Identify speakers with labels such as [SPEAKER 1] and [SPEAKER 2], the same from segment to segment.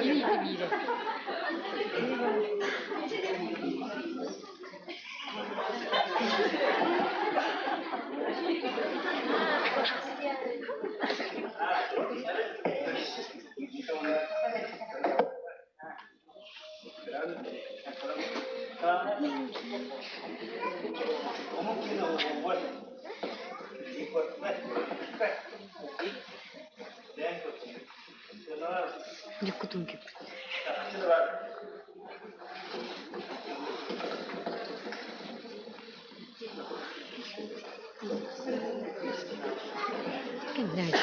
[SPEAKER 1] Incredibile. Yıkıdım gibi. Nerede?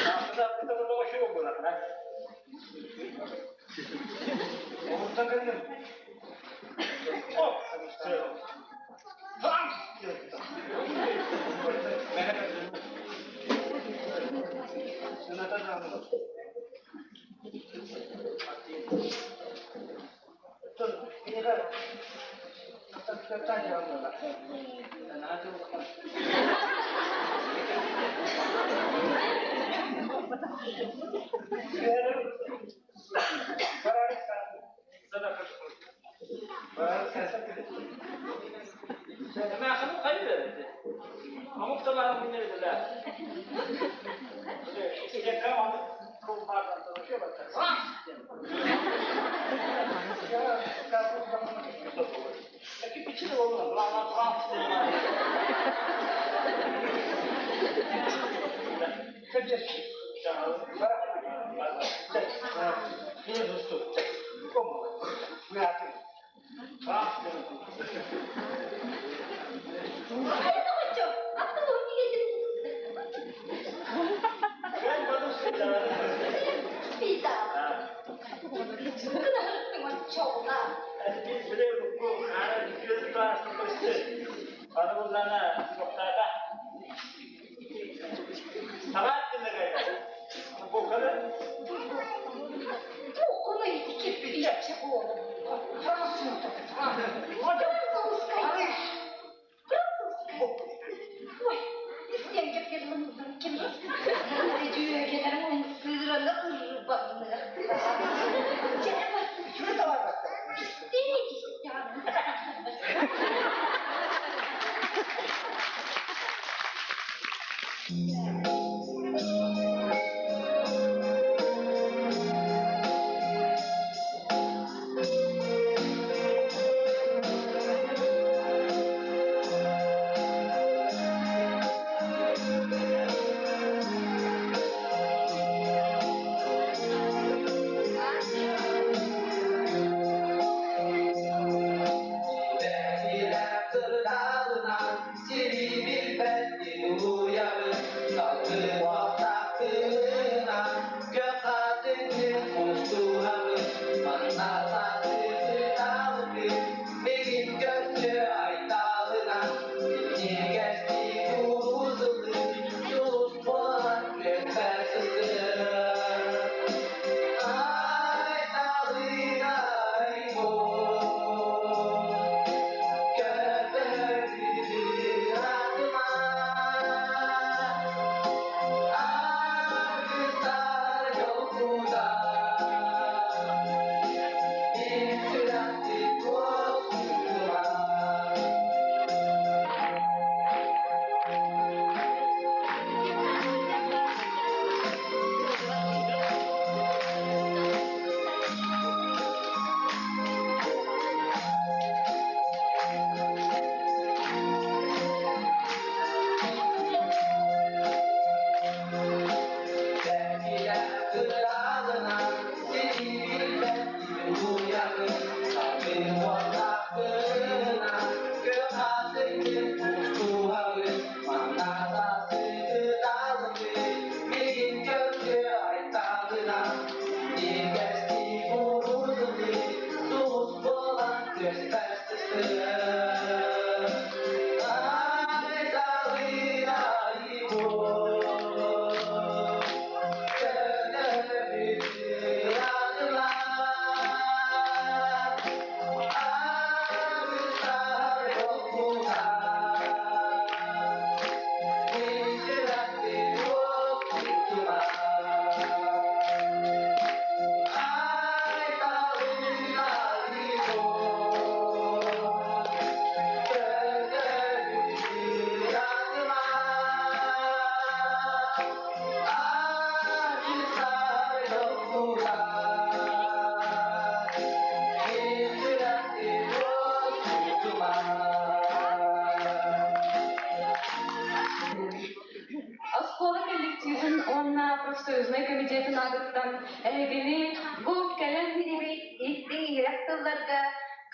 [SPEAKER 2] Он профсоюзный комитетін агыттан әйгini бұл кәлем бири иттің иректылларга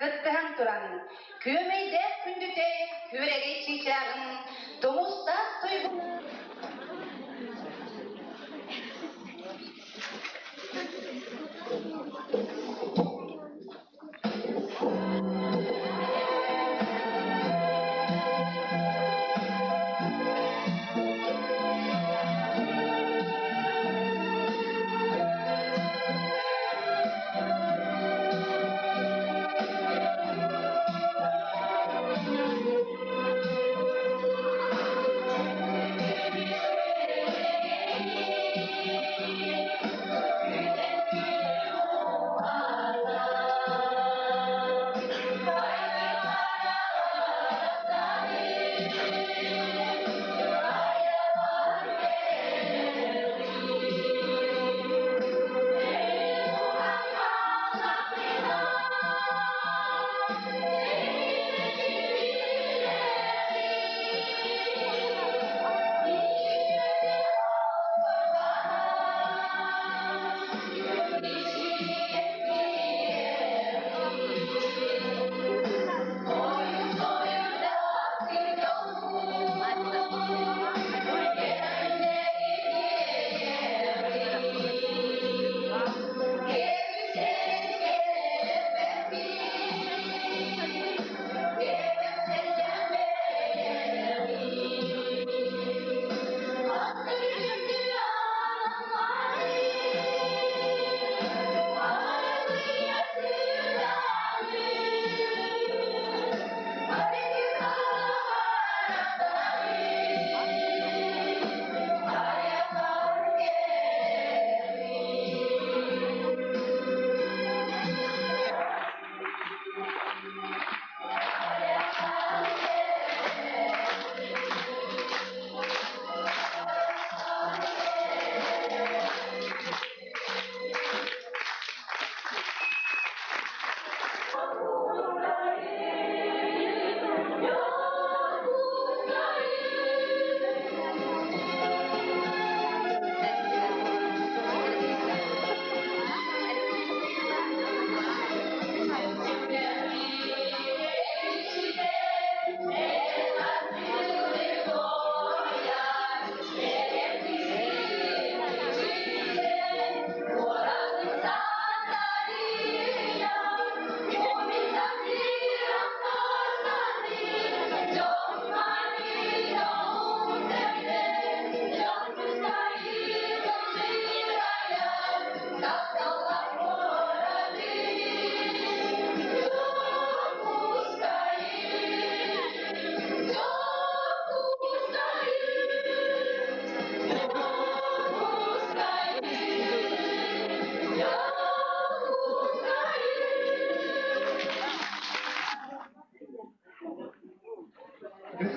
[SPEAKER 2] кыттыхан туран. Көмейде күндүте күреге чичагын, томуста тойгун.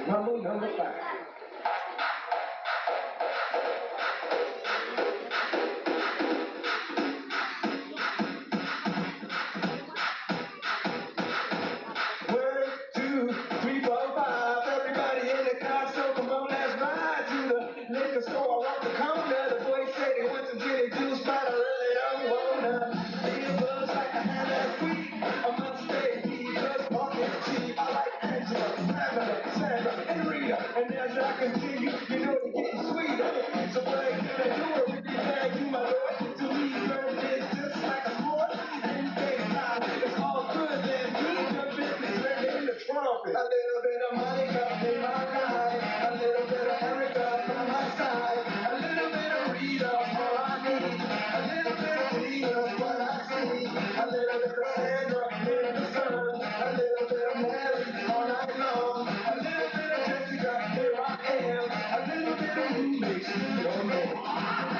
[SPEAKER 3] Mambo number 5. One, two, three, four, five. Everybody in the car, so come on, let's ride to the liquor store. I want the corner. The boy said he wants some gin and juice, but I really don't wanna. It looks like I had that sweet. I must stay because walking cheap. I like Angela, Sandra, and Rita. And as I continue, you know they're getting sweeter. So what I gonna do it with these bags, you my lord? To me, girl, it's just like a sport. Anything time, it's all good. Then we jump in and turn it into trumpet. A little bit of Monica in my ride. A little bit of Erica by my side. A little bit of Rita, all I need. A little bit of Rita, what I see. A little bit of Sandra in the sun. A little bit of Mary all night long. A little bit of Jessica, here I am. A little bit of you makes me don't know.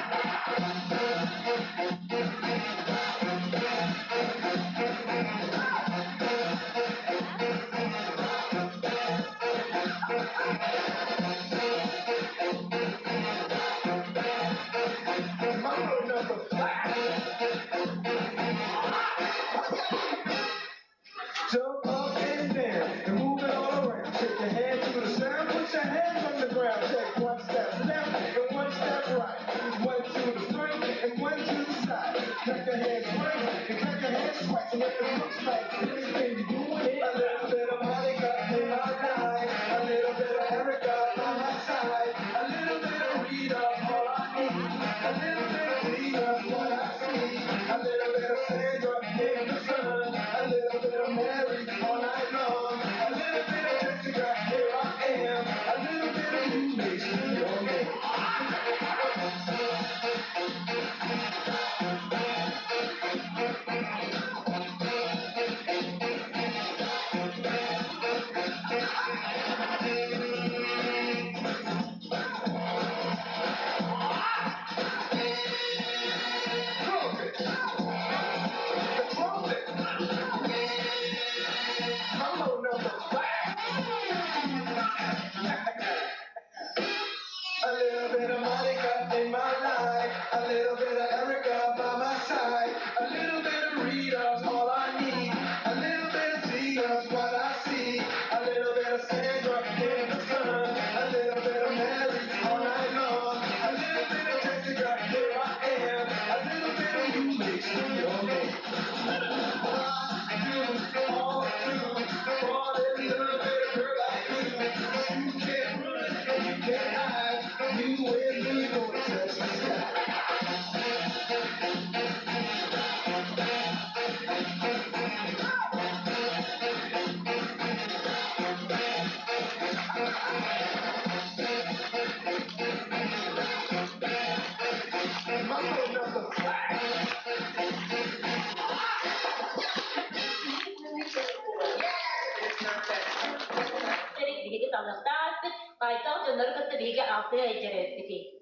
[SPEAKER 4] tahu cenderung ketiga apa ya jeret ini.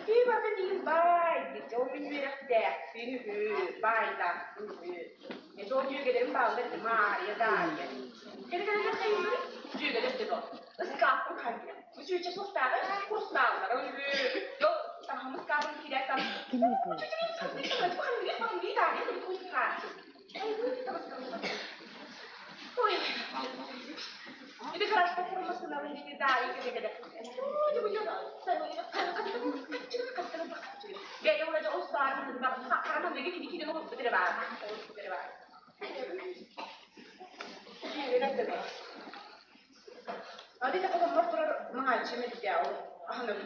[SPEAKER 2] Viva menino vai, que eu me vira certo, filho, vai, tá, eu tô de que dem bal de Maria da. Que ele quer ter isso? Diga desse do. Escapa com canha. O juiz já postava, postava, era um eu tava uma escapa que queria estar.
[SPEAKER 1] Que nem bom.
[SPEAKER 2] Jadi keras pokok rumah senang ini dari kita. Coba coba. Dia yang udah jauh sekarang udah sekarang lagi kini mau betul banget. Betul banget. Ini betul. Adi tak kau mau perlu mengaji media. Nggak.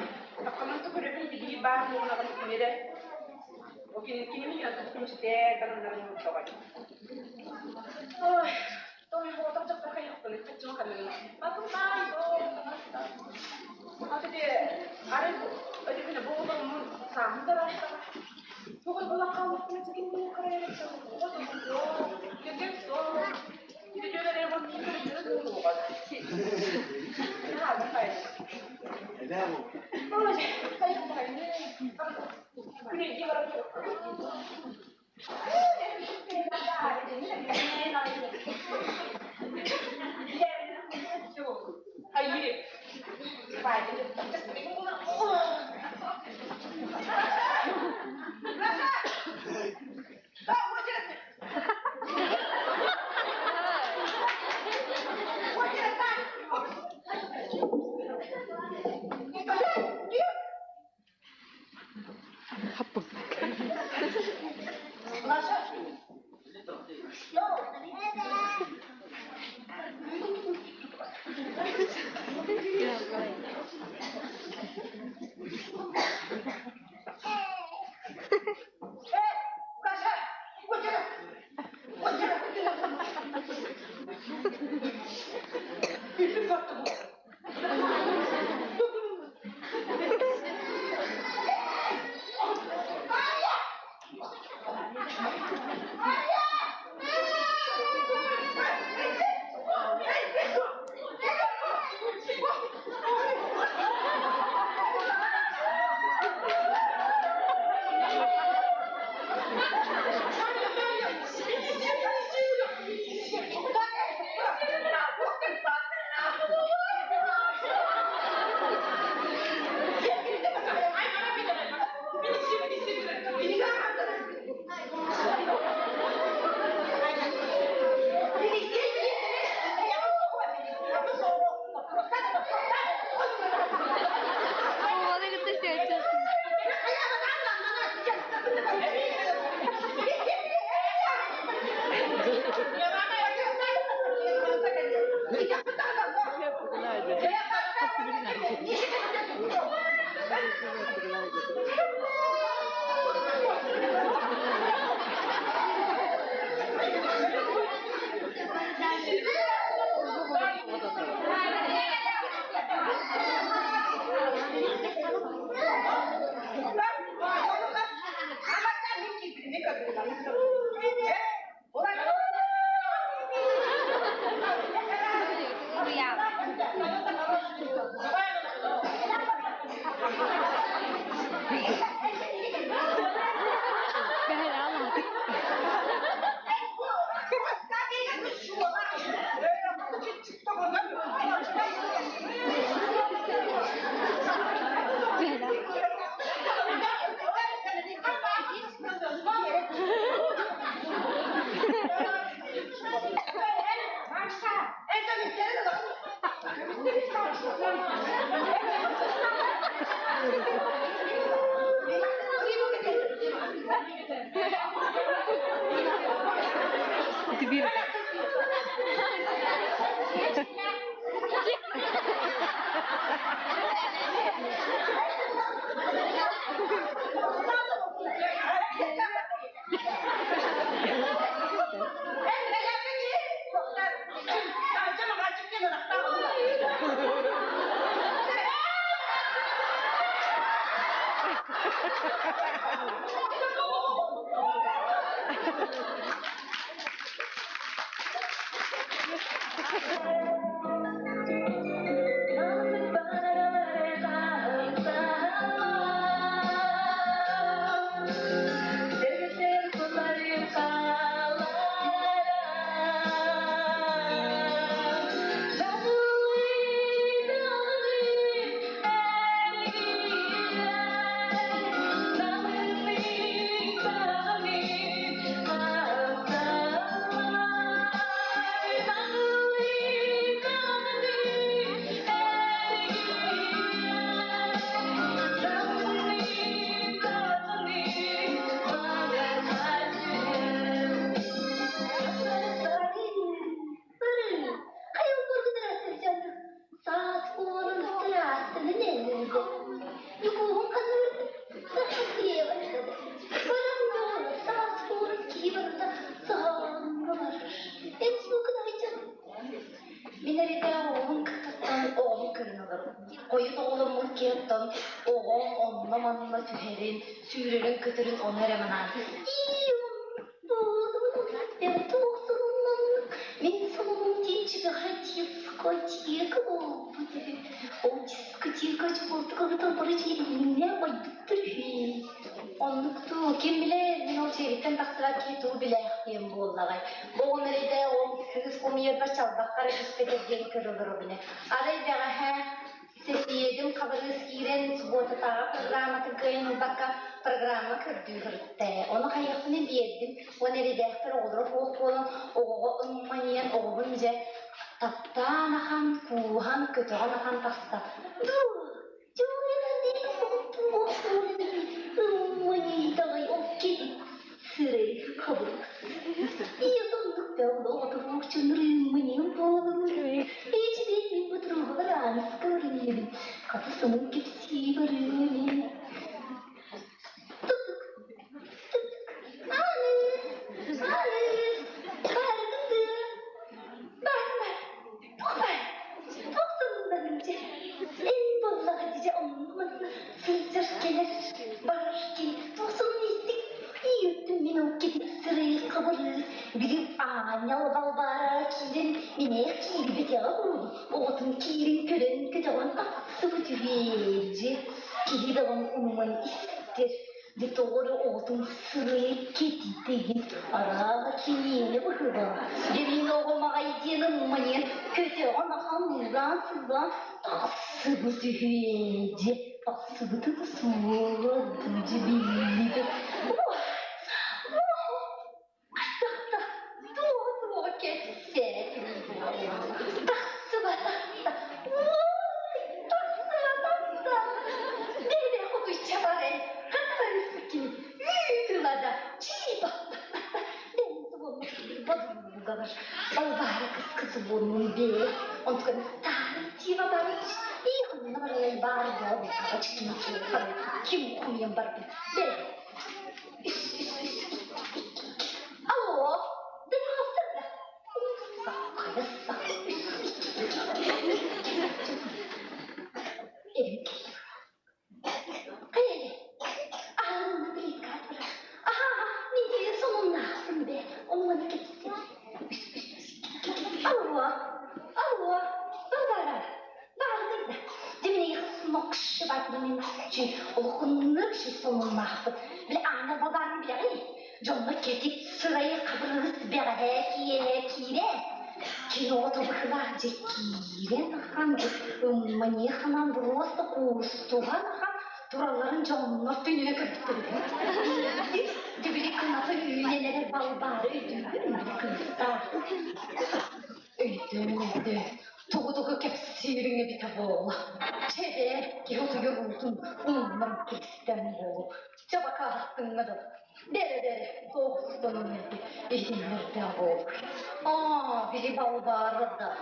[SPEAKER 2] Tak kamu tuh udah di bar mau nak ini deh. Oke, kini kita tuh mesti kan dalam coba. Oh. Tôi hồ tóc chắc cái học cái chút cái này mà không phải đâu à thế thì à đây cái này bố con sáng ra rồi bố con bảo không có cái gì cái này sao bố con không cái số cái chỗ này bố con không có cái nó là cái này ôi cái này cái này gì vậy Hayır. Hayır.
[SPEAKER 1] Hapag.
[SPEAKER 5] tahtını ne öldü? Yukuğun kanırdı. Daha diye başladı. Param da sağ sonra kibarında sağında varır. Hepsi o kadar canım. Minarede oğlum kıtıktan oğlum kırın alırım. Koyun oğlumun kıyattan oğlum onlamanla tüherin, sürürün kıtırın onar emanan. İyiyim, doğdum, ben toğsunundan. Мен сонун денчиге хативка тиека болду деп. Ол дискотека болдугunda бары жерине байдыптыр. Онукту ким биле, мен ол жериттен тактыра кетүү биле кыйын боллагай. Богун эреде ол сиз комиерда чалбаккара диспетеден көрөлөр бине. Арайдага ха сесиедим кабыры скирен субботатага программа тыкайын бакка программа көрдүгүртте. Оны каяктын бердим. Оны редактор олдуруп окуолун ого ымманиян огун же таптанахан куухан көтөгөнахан таста. Сырый кабыр. Я тоннук пёлдо отурмук чунрым мне болым. Эти детни потруба ранска врыли. Каты сынын кепси врыли. De doğru oldum sırayı ketideyim. Arağa kiniyeni bakıda. Demin oğulmağa idenim manyen. Kötü anahan sızdan. Sıvı tühüyeci. Sıvı tıdı suğulu. Dıcı bildi. Doğru ketse. Sıvı Alvara kız bunun bir, onu kadar tarihçi var iyi onun var barda bir kaç kim kumyam barda be alo ben hasta evet hayır ağzını bir kat bırak aha ne diye sonunda be onu bana getirsin Алло, Бarbara, бардык да. Демене смокшы бардымын чи, улукуннук чи сонунмакпыт. Биле ана бабаны биле, жонно кетип сырайы кабырыз бере кире. Кино тобхла же кирен хан, мане ханан просто кустуган хан, тураларын жонно түйне кырттыр. Дебиле кынаты үйнелер балбары үйдүгүн кыстар. Öldü. Toğuduğu kepsirine biter bol. Çede, kihotu yoruldum. Umman keksten bol. Çabaka hakkında da. Dere, doğustunun neydi. Eğilmerde bol. Bili balbarada.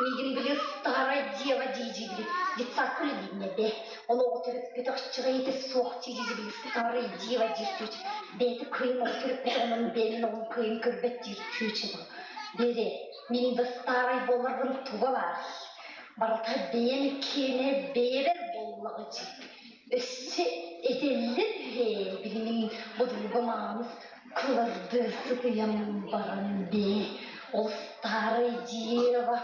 [SPEAKER 5] Nigin bili stara deva cici bili. Gitsa kulübine de. Onu oturup petakçıga yedi soğuk cici bili stara deva cirtüç. Beti kıyım oturup onun belini onun kıyım kırbet cirtüç. Dere. Menin de старый болардың туғы бар. Барата бейін кені бейбер болмағычы. Өсі еделер білінің бұдылғы маңыз кылырды сытыям баран бе. Ол старый дева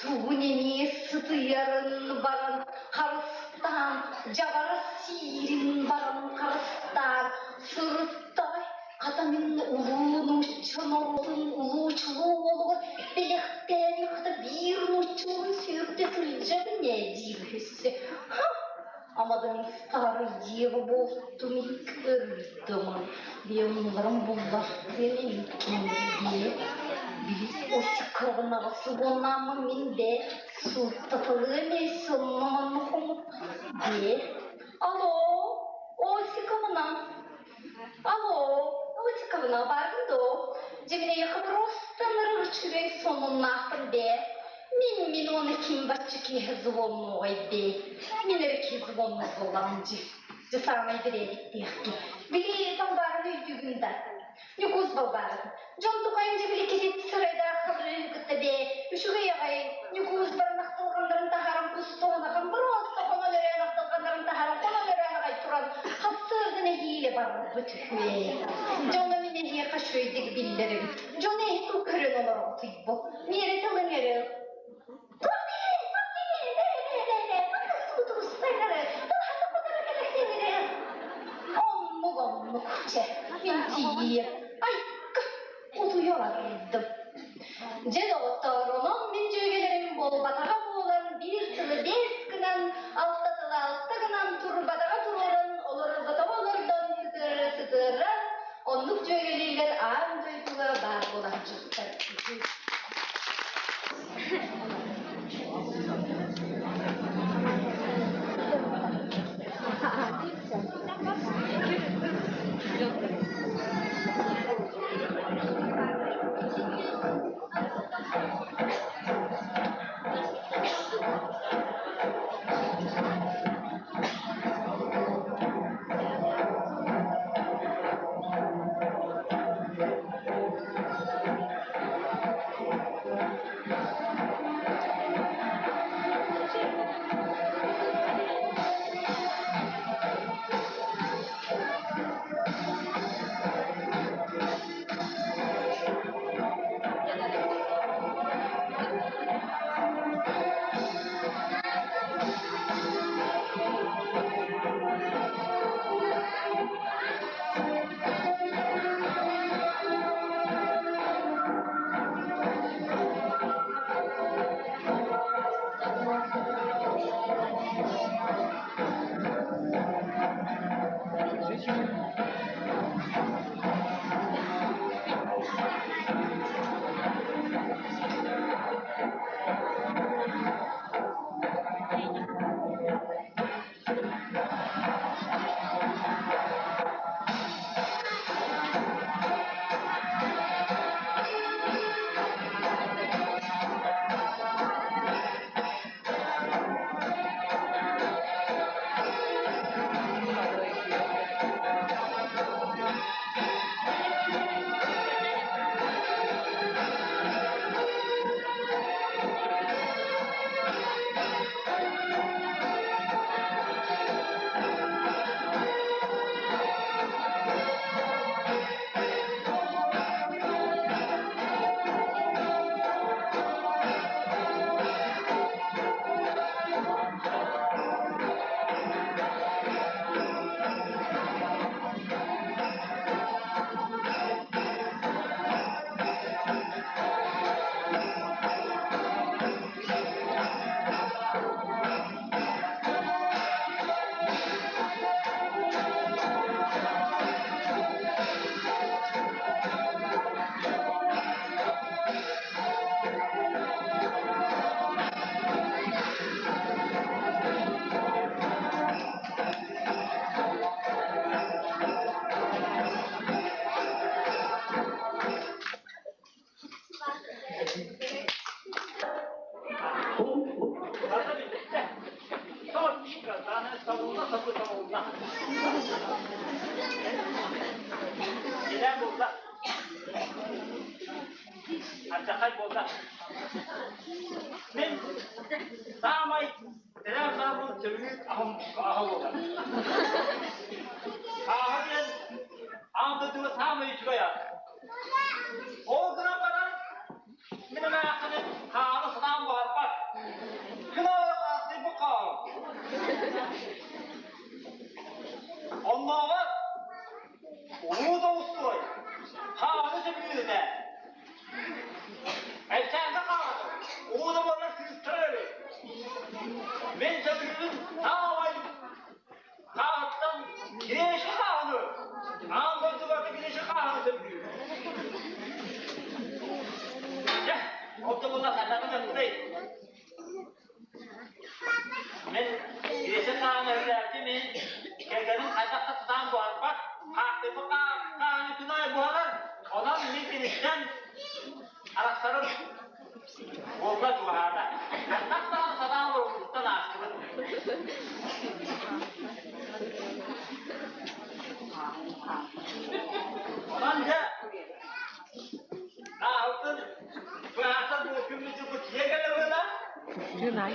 [SPEAKER 5] туғын еме сытыярын баран қарыстан, жабара сирин баран қарыстан, сұрыттай. Қатамын ұлуын ұшчын орын, ұлучылы олығы, белектен ұқты бір ұшчылын сүйірді сүлжі не дейбісі. Амадың стары деві болды мен көрдімін. Беуңларым бұллақты мен кемде. Біліз осы қырғынаға сұғынамын мен де. Сұлтықылы мен сұнымын ұқымын де. Алло, осы қымына. Алло. Цікавина бардо. Деміне яка просто наручує сонун нахтен бе. Min onu kim başçı ki zvonlu oydu. Minere ki zvonlu olamcı. Cısamay diredik diye. Bili balbarın üydüğümde. Yukuz balbarın. John Tukayınca bili kesit sırayda habrı kıtta be. Üşüge yagay. Yukuz barınak tılganların taharam kustoğuna kan. Burası kona lörenak tılganların taharam kona lörenak ay turan. Hapsırdın ehiyle barın bütühüye. John'a mine hiye kaşıydık billerim. John ehtu kırın olur otuybu. Mire tılın yeri. Mintiye. Ay, otuyorlardım. Cedotorunun min cögelerin bol batağa boğulan bir tılı deskinen, altta tılı altta gınan turbadağa tururun, olur batağa olurdan sıtırı, onluk cögeliler ağın duyguları bar olan çıktı.
[SPEAKER 6] Neden burada? Hatta burada. Ben sağmayı neden sağmayı söyleyeyim ahım burada. Ahımın anlatığı sağmayı çıkaya. O zaman bana benim ayakını kağını sağım var bak. Kınalı kalktı bu kağın. Ondan var. Onu da ustoy. Kağını söylüyor de. Sen de kağını. O da bana kırıstırır. Ben söylüyorum sağmayı. Kağıttan güneşi kağını. Anlatığı vakti güneşi kağını söylüyor. Ya, otomoda sakatını tutayım. Ben güneşi kağını öğrendim mi? Kendinin kayakta tutan bu arpa, aklımı kağını tunay bu arada, ondan mümkünisten araçların olma duvarda. Hatta sana vuruluktan aşkı. Bence altın bu hafta bu hükümlücü bu kiye gelir böyle?
[SPEAKER 1] Günay.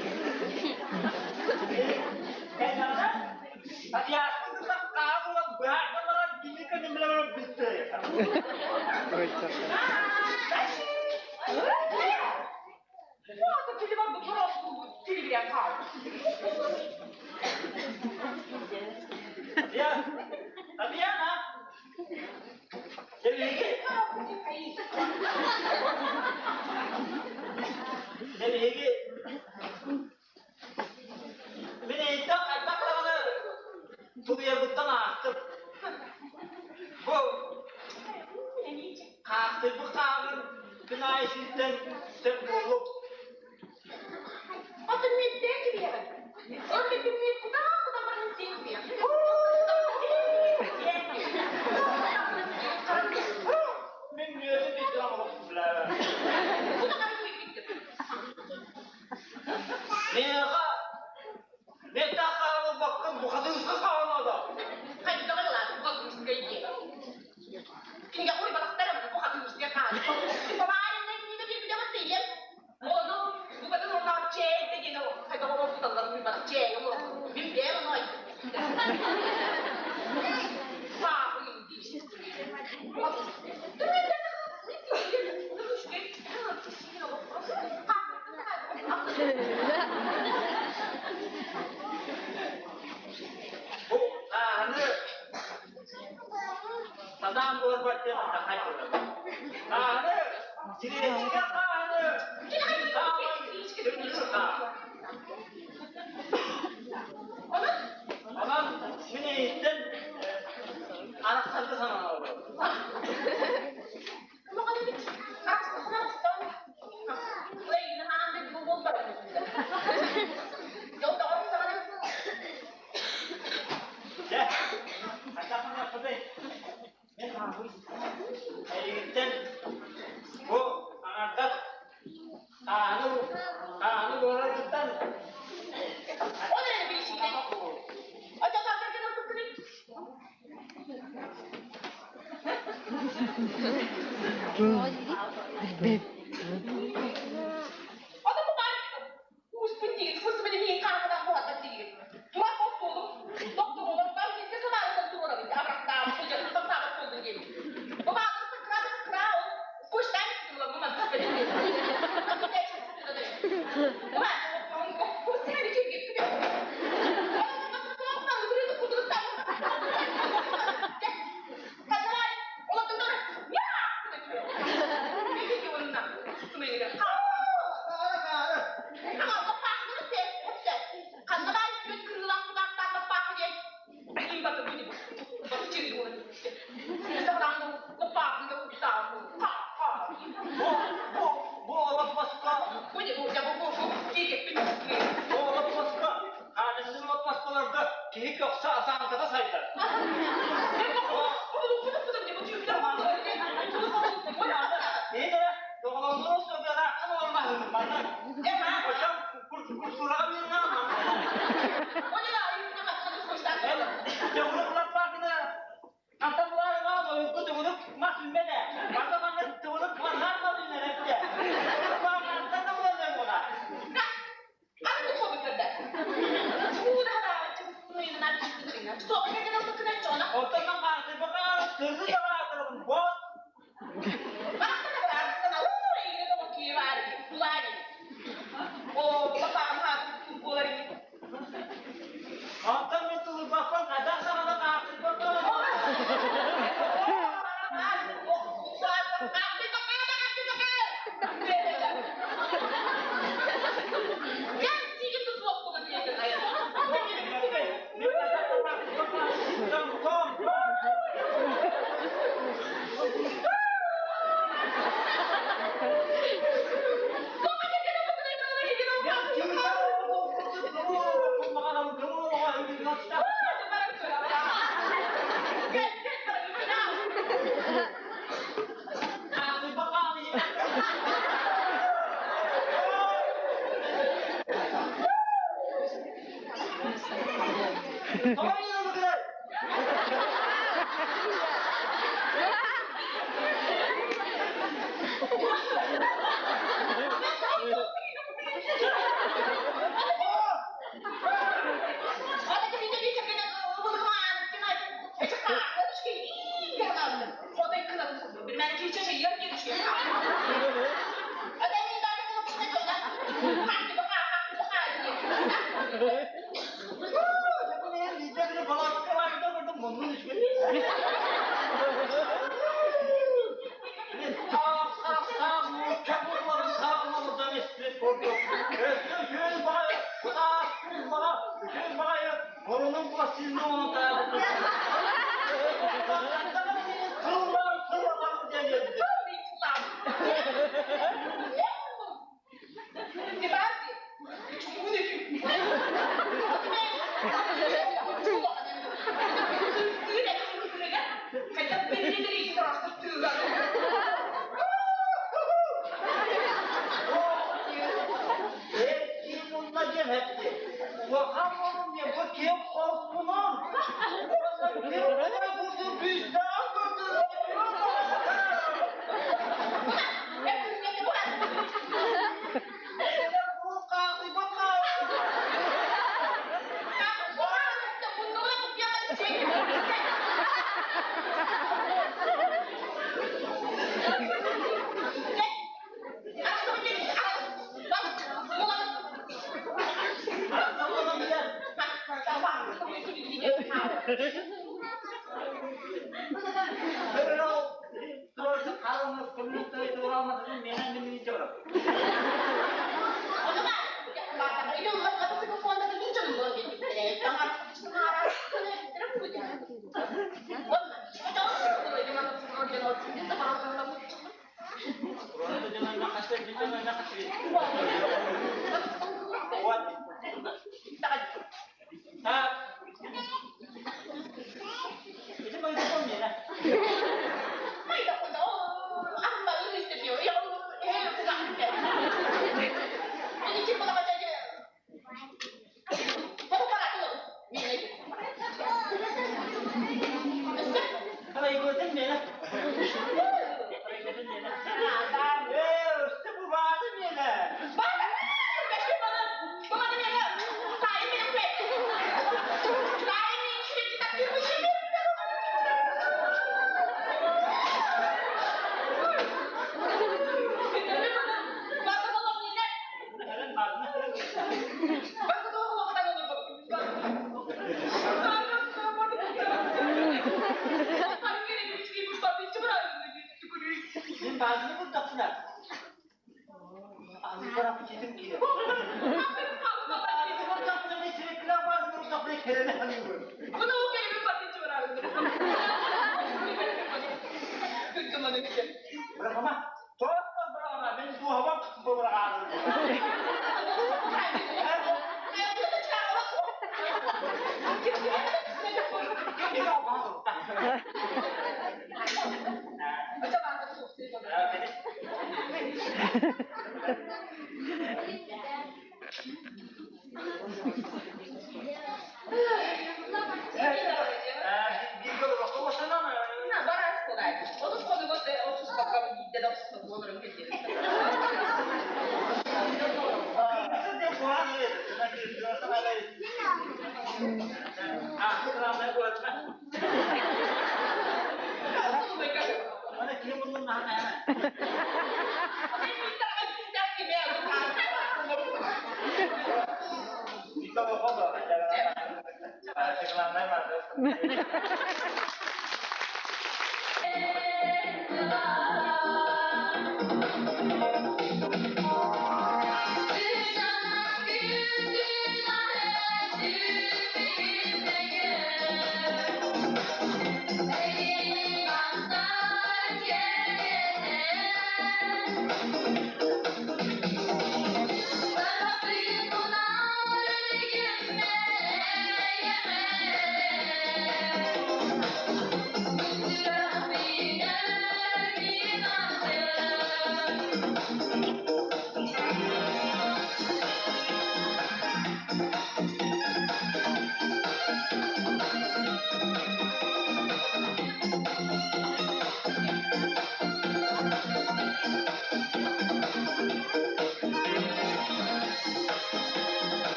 [SPEAKER 6] Kenarda hadi aslında bak kahve bu hafta bana kimi kadınla bana bitti.
[SPEAKER 2] Guarda che levato troppo, ti devi a casa.
[SPEAKER 6] Ya, hadi ya ha. Jadi beni tak bana bu yer bu tanah bu kahve bu kahve kena işitten bulup
[SPEAKER 2] Ma per me te che viene? Io che ti mi cuidavo da fare insieme.
[SPEAKER 6] ben gördüm bir zaman oldular.
[SPEAKER 2] Bu da kadar büyük bir
[SPEAKER 6] Ne takar bakın bu kadın kalmadı.
[SPEAKER 2] Hayır, da kadar bu kadar büyük bir şey. Şimdi oraya bak da bu kadar büyük bir şey. Ama anne ne bir de şey. Onu bu kadar onlar çeyde gene o. Hayır, o bu kadar bir bak çey ama bir de ama ay. Ha, bu iyi.
[SPEAKER 6] Bu anı adam görbatı takaydı. Anı cireçe anı. Ama şimdi itten anahtarda sana oldu. Ya, açalım yapalım. Itten bu anahtar anı görüntüden.
[SPEAKER 1] Beb.
[SPEAKER 6] Bu olap başka. Bu olap başka. Hadisinin olap başkalarda kihik yoksa asankada sayılır. İyi de doğalanlar olsun ya da akıl olmaz. Bana hocam kursura bir nama. Cevap kulak bakına. Anta bular var mı? Bu da masum bene. Bana bana tuğluk var mı dinle. Bak anta da bular bana. Otoman karşı bakar sırrı da var bu. Anta mı tuğluk bakar kadar sana da karşı bakar. Tamam yine bu kadar.
[SPEAKER 4] Ada kita bisa kena hubungan kena cekak terus kayak jangan fotonya kena bermain cuci sih ya gitu sih ada yang tadi kita bisa coba hati bakal
[SPEAKER 6] Yang bisa kita bawa ke lagi untuk membunuh sekali. Onun basını onu tabi. Kırılan diye.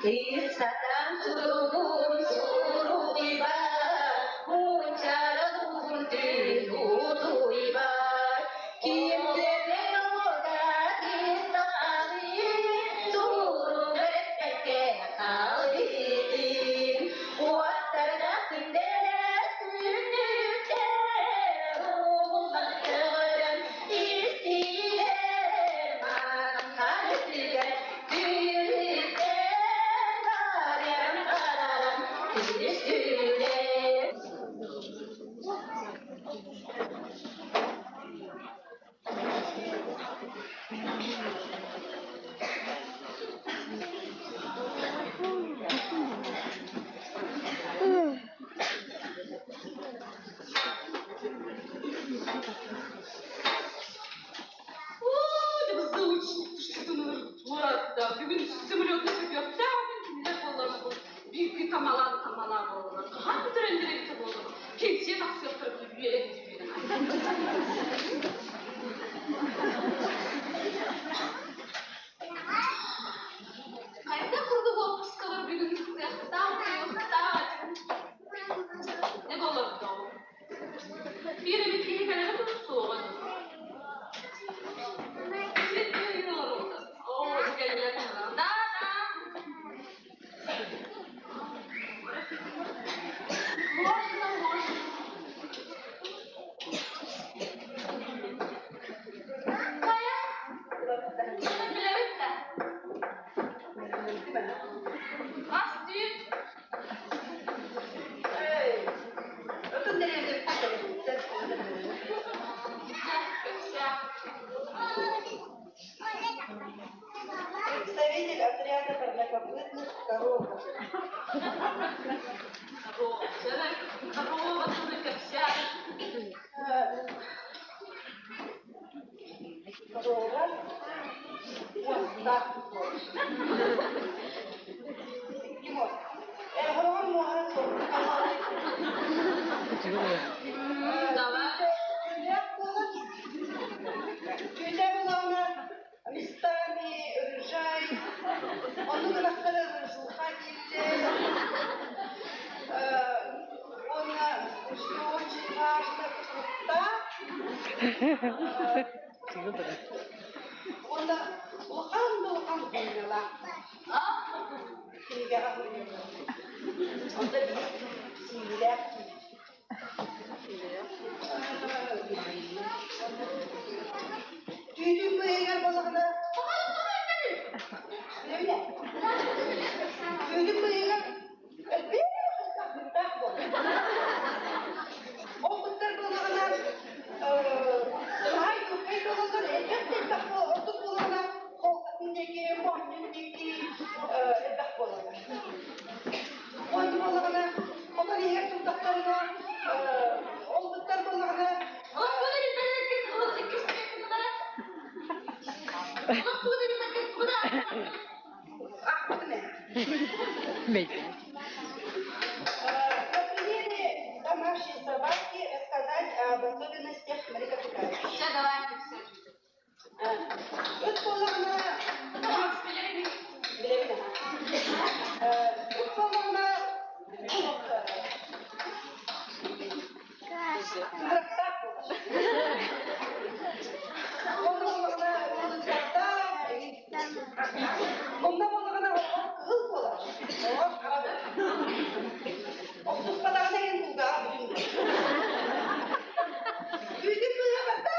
[SPEAKER 5] Isatan suruh suruh iba, muncara kunti nutu iba, kim dele oda kitari, suruh berpeke kawin, watar datin dele sunite, rumah teran istile, makan tiga diri.
[SPEAKER 2] Kayda kurdu bu pıskalar bir gün ne bolurdu o? Bir de bir kere kadar da soğudu. Bir yıl oldu. Oo, bu geldiler kanalda. Da. Kaya, bilemedim de. Asti.
[SPEAKER 7] Представитель отряда парнокопытных коров.
[SPEAKER 2] Корова, копся.
[SPEAKER 7] Корова. Вот так. Вот. Корова может
[SPEAKER 2] Давай.
[SPEAKER 7] Тетя была местами рыжай, он рассказывал, что очень важно он поняла. Tüydüğüm bu eğer balığına. Tüydüğüm bu eğer. O kutlar balığına. Hayır, hayır balığına. Elbette takma otuk balığına. Kolkatındaki, muhabbetindeki elbette balığına. Oydu balığına. Ondan eğer tutaklarına. O kutlar balığına. Например, домашней собаки рассказать об особенностях млекопитающих.
[SPEAKER 2] Все, давайте, все.
[SPEAKER 7] Тут половина... Тут половина... Онда болғана қыл болады. Оған қарады. Оқтық бадағына ен бұлда. Үйді бұлға бата.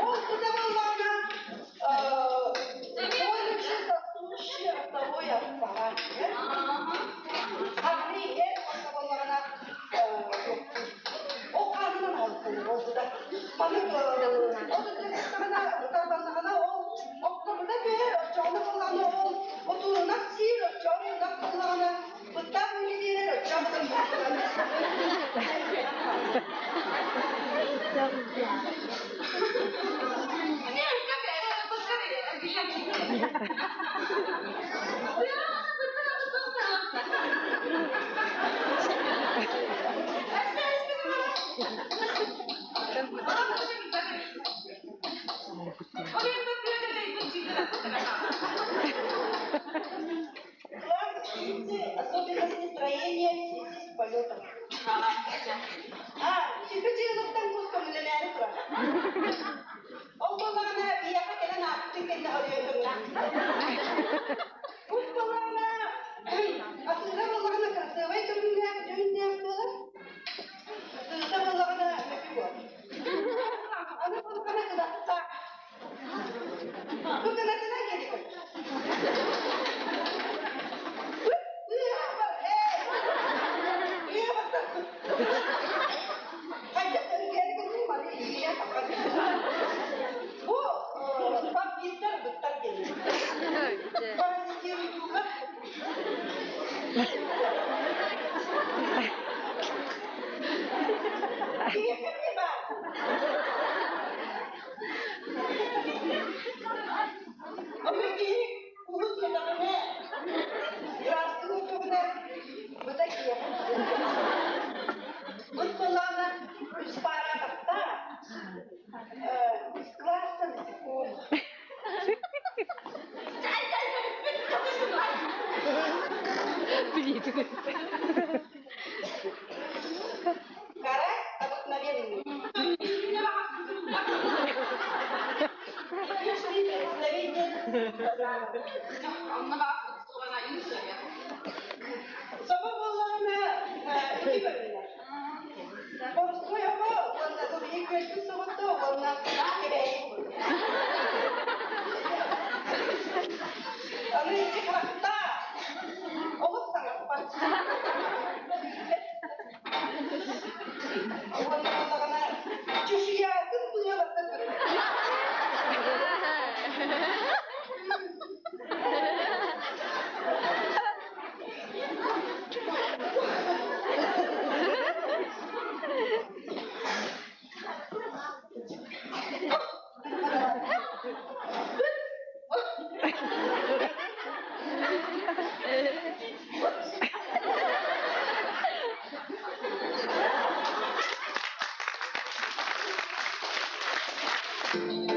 [SPEAKER 7] Ол бұда болғана ойыншы тасушы оттовой аппарат. Ағри ер қоса болғана ол қанынан алып ол бұда. Манық Okulda bir canlı olanı ol, oturuna sil, canlı olanı, bıçak bilgileri, canlı Kecil tentang kusto milenial itu. Oh, mana dia pakai nak tiket nak orang itu nak. Kusto mana? Aku dah mana kerja, baik tu dunia tu. Dah mana nak buat. Aku mana kerja tak. Aku kena lagi ni.
[SPEAKER 1] Begitu.
[SPEAKER 7] Sekarang takut lagi ini. Sama bolanya ini benar. Baru semua ya pak, warna tu ikut tu semua tu warna kiri. Ini kereta. Oh sangat pas. Warna warna cucia tu punya betul.
[SPEAKER 3] Thank you.